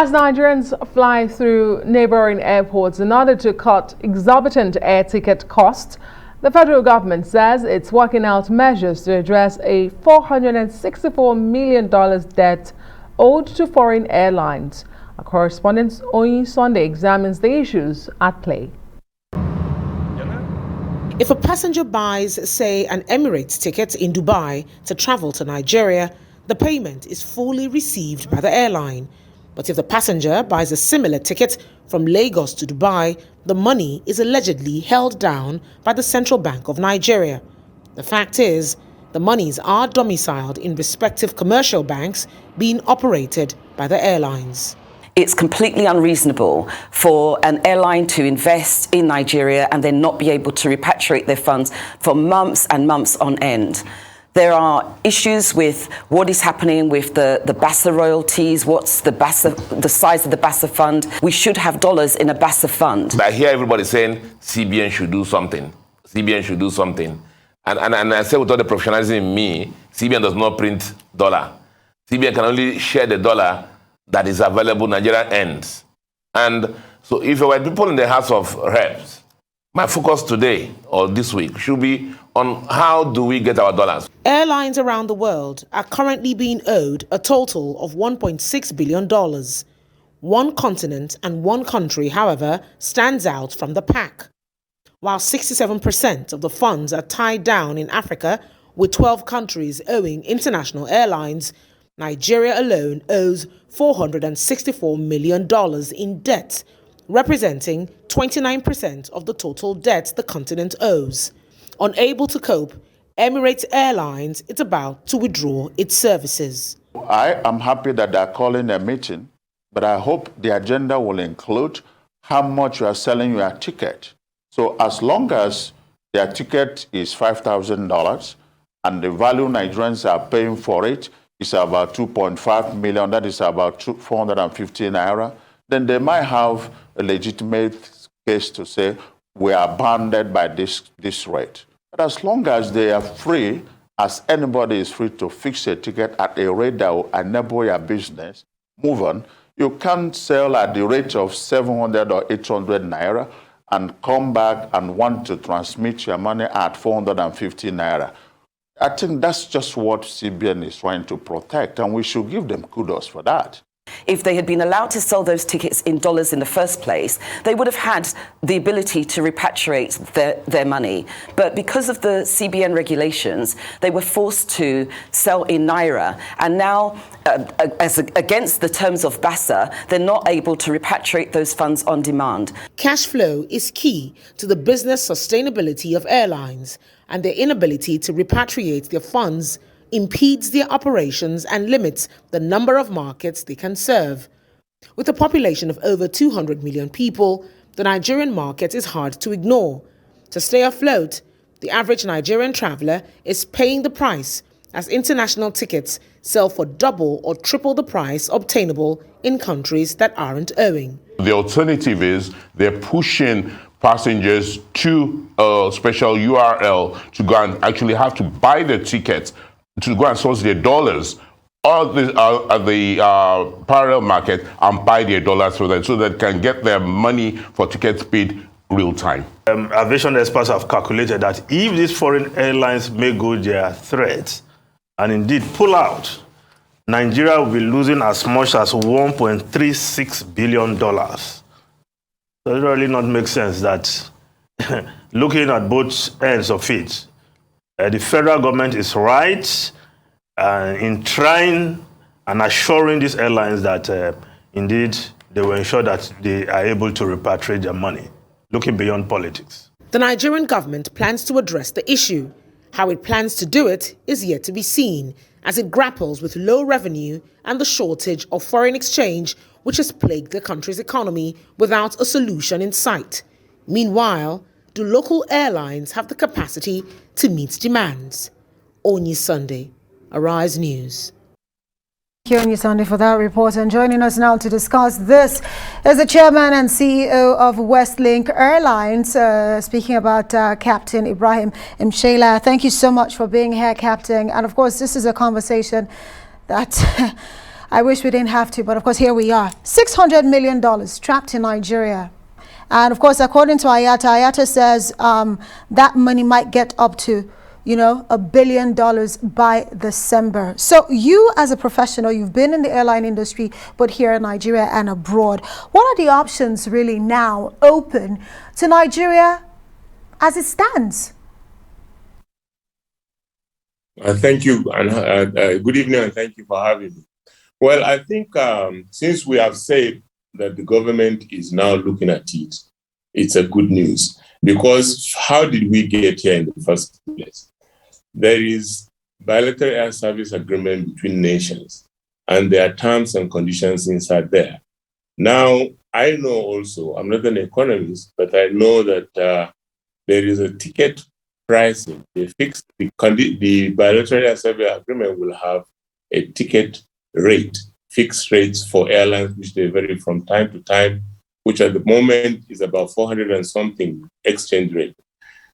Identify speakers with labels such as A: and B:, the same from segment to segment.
A: As Nigerians fly through neighboring airports in order to cut exorbitant air ticket costs, the federal government says it's working out measures to address a $464 million debt owed to foreign airlines. Our correspondent Oyin Sunday examines the issues at play.
B: If a passenger buys, say, an Emirates ticket in Dubai to travel to Nigeria, the payment is fully received by the airline. But if the passenger buys a similar ticket from Lagos to Dubai, the money is allegedly held down by the Central Bank of Nigeria. The fact is, the monies are domiciled in respective commercial banks being operated by the airlines.
C: It's completely unreasonable for an airline to invest in Nigeria and then not be able to repatriate their funds for months and months on end. There are issues with what is happening with the BASA royalties, what's the size of the BASA fund. We should have dollars in a BASA fund.
D: I hear everybody saying CBN should do something. CBN should do something. And I say with all the professionalism in me, CBN does not print dollar. CBN can only share the dollar that is available Nigeria ends. And so if there were people in the House of Reps, my focus today or this week should be on how do we get our dollars.
B: Airlines around the world are currently being owed a total of $1.6 billion. One continent and one country, however, stands out from the pack. While 67% of the funds are tied down in Africa, with 12 countries owing international airlines, Nigeria alone owes $464 million in debt, representing 29% of the total debt the continent owes. Unable to cope, Emirates Airlines is about to withdraw its services.
E: I am happy that they're calling a meeting, but I hope the agenda will include how much you are selling your ticket. So as long as their ticket is $5,000 and the value Nigerians are paying for it is about 2.5 million, that is about 450 naira, then they might have a legitimate case to say we are bounded by this rate. But as long as they are free, as anybody is free to fix a ticket at a rate that will enable your business, move on. You can't sell at the rate of 700 or 800 naira and come back and want to transmit your money at 450 naira. I think that's just what CBN is trying to protect, and we should give them kudos for that.
C: If they had been allowed to sell those tickets in dollars in the first place, they would have had the ability to repatriate their money. But because of the CBN regulations, they were forced to sell in Naira. And now, against the terms of BASA, they're not able to repatriate those funds on demand.
B: Cash flow is key to the business sustainability of airlines, and their inability to repatriate their funds impedes their operations and limits the number of markets they can serve. With a population of over 200 million people, the Nigerian market is hard to ignore. To stay afloat, the average Nigerian traveler is paying the price as international tickets sell for double or triple the price obtainable in countries that aren't owing.
F: The alternative is they're pushing passengers to a special URL to go and actually have to buy their tickets to go and source their dollars or the parallel market and buy their dollars for them so that they can get their money for tickets paid real time.
G: Aviation experts have calculated that if these foreign airlines may go their threat and indeed pull out, Nigeria will be losing as much as $1.36 billion. So it really not make sense that looking at both ends of it, the federal government is right in trying and assuring these airlines that indeed they will ensure that they are able to repatriate their money, looking beyond politics.
B: The Nigerian government plans to address the issue. How it plans to do it is yet to be seen, as it grapples with low revenue and the shortage of foreign exchange which has plagued the country's economy without a solution in sight. Meanwhile, do local airlines have the capacity to meet demands? Oyin Sunday, Arise News.
H: Thank you, Oyin Sunday, for that report. And joining us now to discuss this is the chairman and CEO of Westlink Airlines, speaking about Captain Ibrahim Msheila. Thank you so much for being here, Captain. And of course, this is a conversation that I wish we didn't have to, but of course here we are. $600 million trapped in Nigeria. And of course, according to IATA says that money might get up to, $1 billion by December. So you as a professional, you've been in the airline industry, but here in Nigeria and abroad, what are the options really now open to Nigeria as it stands?
I: Thank you, and good evening, and thank you for having me. Well, I think since we have said that the government is now looking at it, it's a good news, because how did we get here in the first place? There is bilateral air service agreement between nations, and there are terms and conditions inside there. Now, I know also, I'm not an economist, but I know that there is a ticket pricing. The bilateral air service agreement will have a ticket rate, fixed rates for airlines, which they vary from time to time, which at the moment is about 400 and something exchange rate.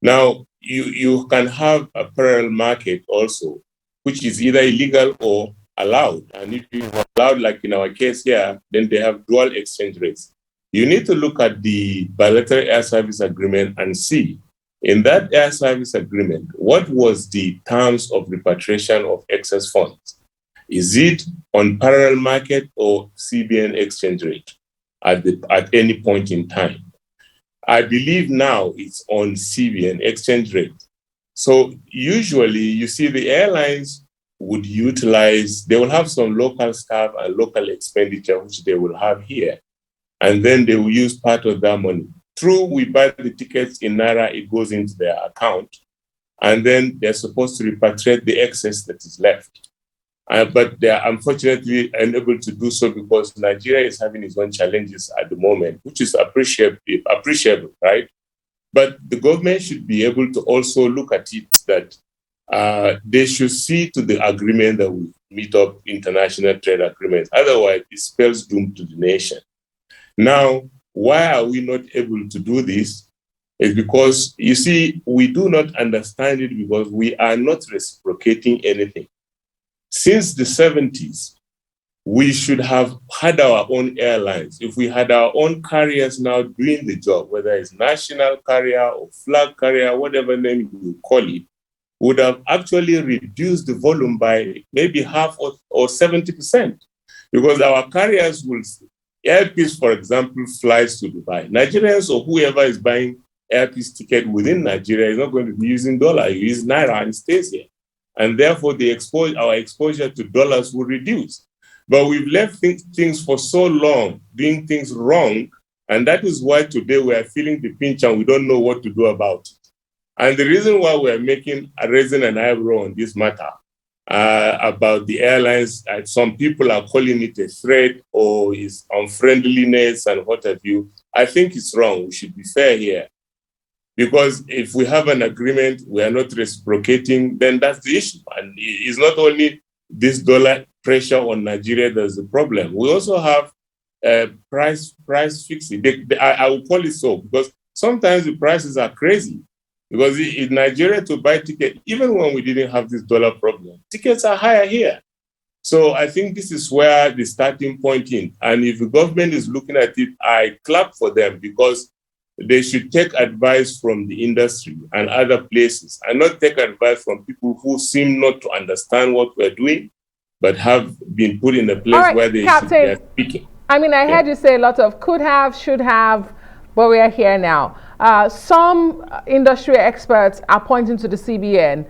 I: Now, you can have a parallel market also, which is either illegal or allowed. And if you allowed, like in our case here, then they have dual exchange rates. You need to look at the bilateral air service agreement and see, in that air service agreement, what was the terms of repatriation of excess funds? Is it on parallel market or CBN exchange rate at any point in time? I believe now it's on CBN exchange rate. So usually you see the airlines would utilize, they will have some local staff and local expenditure, which they will have here. And then they will use part of that money. True, we buy the tickets in Naira, it goes into their account. And then they're supposed to repatriate the excess that is left. But they are unfortunately unable to do so because Nigeria is having its own challenges at the moment, which is appreciable, right? But the government should be able to also look at it that they should see to the agreement that we meet up international trade agreements. Otherwise, it spells doom to the nation. Now, why are we not able to do this? It's because, you see, we do not understand it because we are not reciprocating anything. Since the 70s, we should have had our own airlines. If we had our own carriers now doing the job, whether it's national carrier or flag carrier, whatever name you call it, would have actually reduced the volume by maybe half or 70%. Because our carriers will, Airpeace, for example, flies to Dubai. Nigerians or whoever is buying Airpeace ticket within Nigeria is not going to be using dollar, you use Naira and stays here. And therefore, our exposure to dollars will reduce. But we've left things for so long, doing things wrong, and that is why today we are feeling the pinch and we don't know what to do about it. And the reason why we are raising an eyebrow on this matter about the airlines, some people are calling it a threat or is unfriendliness and what have you, I think it's wrong. We should be fair here. Because if we have an agreement, we are not reciprocating, then that's the issue. And it's not only this dollar pressure on Nigeria that's the problem. We also have price fixing. I will call it so, because sometimes the prices are crazy. Because in Nigeria, to buy tickets, even when we didn't have this dollar problem, tickets are higher here. So I think this is where the starting point is. And if the government is looking at it, I clap for them, because they should take advice from the industry and other places and not take advice from people who seem not to understand what we're doing, but have been put in a place where they should be speaking.
A: I mean, I heard you say a lot of could have, should have, but we are here now. Some industry experts are pointing to the CBN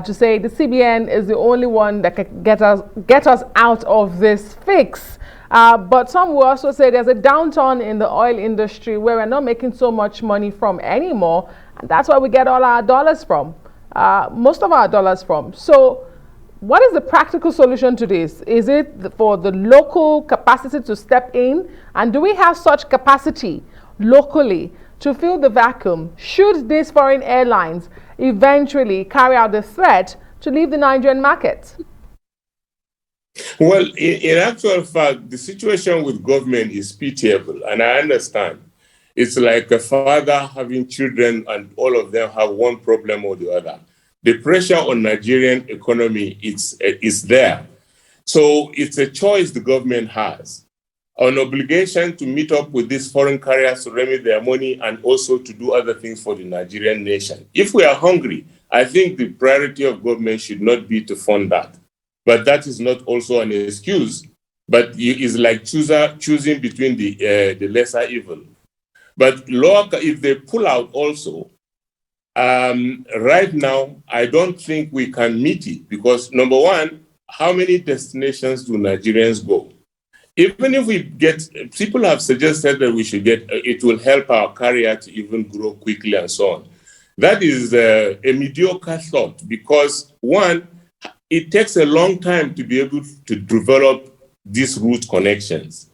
A: to say the CBN is the only one that can get us out of this fix. But some will also say there's a downturn in the oil industry where we're not making so much money from anymore. And that's where we get all our dollars from, most of our dollars from. So what is the practical solution to this? Is it for the local capacity to step in? And do we have such capacity locally to fill the vacuum should these foreign airlines eventually carry out the threat to leave the Nigerian market?
I: Well, in actual fact, the situation with government is pitiable, and I understand. It's like a father having children and all of them have one problem or the other. The pressure on Nigerian economy is there. So it's a choice the government has, an obligation to meet up with these foreign carriers to remit their money and also to do other things for the Nigerian nation. If we are hungry, I think the priority of government should not be to fund that. But that is not also an excuse, but it's like choosing between the lesser evil. But if they pull out also, right now, I don't think we can meet it because, number one, how many destinations do Nigerians go? Even if we get, people have suggested that we should get, it will help our carrier to even grow quickly and so on. That is a mediocre thought because, one, it takes a long time to be able to develop these route connections.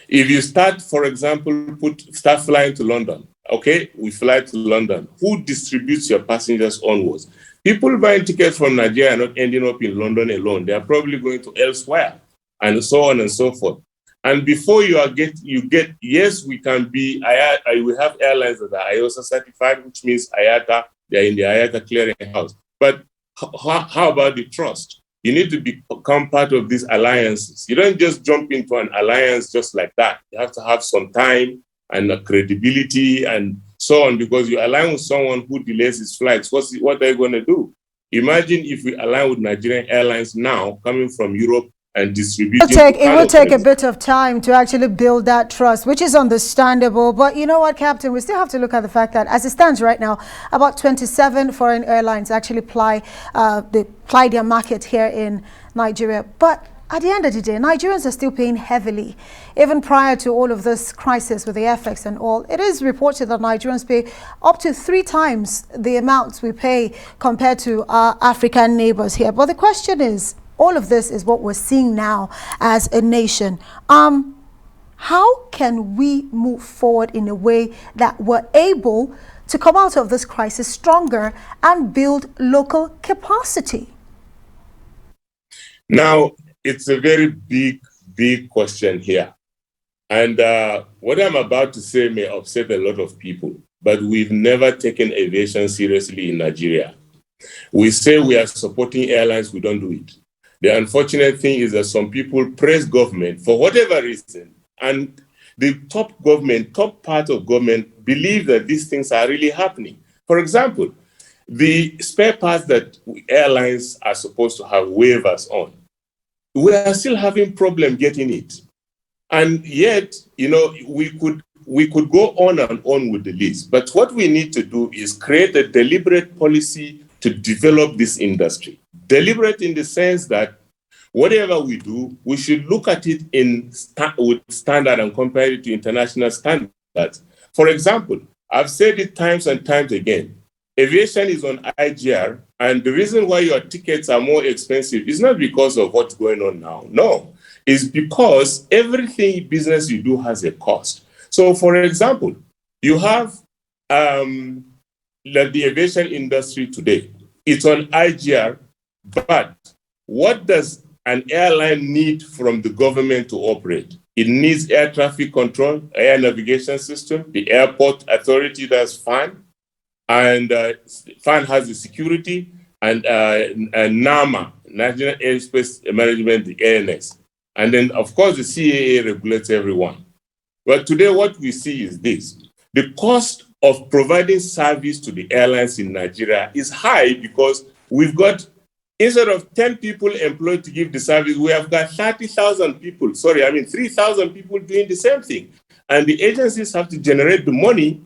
I: If you start, for example, start flying to London, okay, we fly to London. Who distributes your passengers onwards? People buying tickets from Nigeria are not ending up in London alone. They are probably going to elsewhere, and so on and so forth. And before yes, we can be, we have airlines that are IOSA certified, which means IATA, they're in the IATA clearinghouse. But how about the trust? You need to become part of these alliances. You don't just jump into an alliance just like that. You have to have some time and credibility and so on, because you align with someone who delays his flights. What are you going to do? Imagine if we align with Nigerian Airlines now, coming from Europe and distributing.
H: It will take a bit of time to actually build that trust, which is understandable. But you know what, Captain, we still have to look at the fact that as it stands right now, about 27 foreign airlines actually ply their market here in Nigeria. But at the end of the day, Nigerians are still paying heavily. Even prior to all of this crisis with the FX and all, it is reported that Nigerians pay up to 3 times the amounts we pay compared to our African neighbors here. But the question is, all of this is what we're seeing now as a nation. How can we move forward in a way that we're able to come out of this crisis stronger and build local capacity?
I: Now, it's a very big question here. And what I'm about to say may upset a lot of people, but we've never taken aviation seriously in Nigeria. We say we are supporting airlines, we don't do it. The unfortunate thing is that some people praise government for whatever reason, and the top part of government believe that these things are really happening. For example, the spare parts that airlines are supposed to have waivers on, we are still having problem getting it. And yet, we could go on and on with the list. But what we need to do is create a deliberate policy to develop this industry. Deliberate in the sense that whatever we do, we should look at it with standard and compare it to international standards. For example, I've said it times and times again, aviation is on IGR, and the reason why your tickets are more expensive is not because of what's going on now. No, it's because everything business you do has a cost. So, for example, you have the aviation industry today. It's on IGR, but what does an airline need from the government to operate? It needs air traffic control, air navigation system, the airport authority, that's FAN, and FAN has the security, and NAMA, National Airspace Management, the ANS. And then, of course, the CAA regulates everyone. But today what we see is this. The cost of providing service to the airlines in Nigeria is high because we've got, instead of 10 people employed to give the service, we have got 3,000 people doing the same thing. And the agencies have to generate the money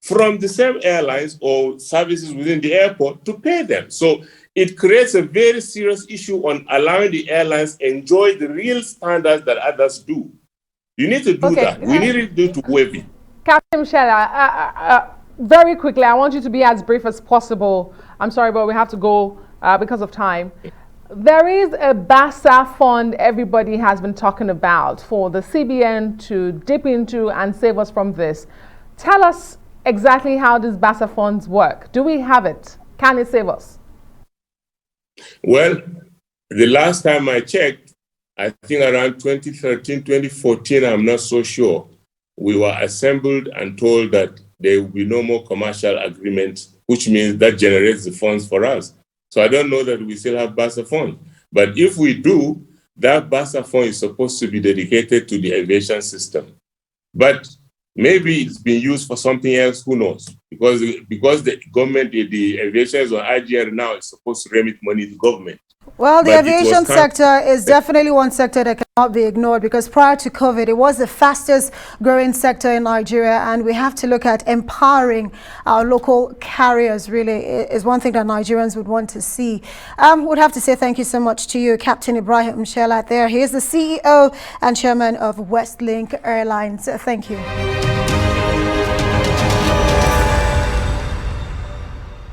I: from the same airlines or services within the airport to pay them. So it creates a very serious issue on allowing the airlines enjoy the real standards that others do. You need to do that. We need to waive it.
A: Captain Msheila, very quickly, I want you to be as brief as possible. I'm sorry, but we have to go because of time. There is a BASA fund everybody has been talking about for the CBN to dip into and save us from this. Tell us exactly how these BASA funds work. Do we have it? Can it save us?
I: Well, the last time I checked, I think around 2013, 2014, I'm not so sure, we were assembled and told that there will be no more commercial agreements, which means that generates the funds for us. So I don't know that we still have BASA funds. But if we do, that BASA fund is supposed to be dedicated to the aviation system. But maybe it's been used for something else, who knows? Because the government, the aviation is on IGR now, is supposed to remit money to government.
H: Well, the aviation sector is definitely one sector that cannot be ignored, because prior to COVID, it was the fastest growing sector in Nigeria, and we have to look at empowering our local carriers. Really is one thing that Nigerians would want to see. Would have to say thank you so much to you, Captain Ibrahim Msheila there. He is the CEO and chairman of Westlink Airlines. Thank you.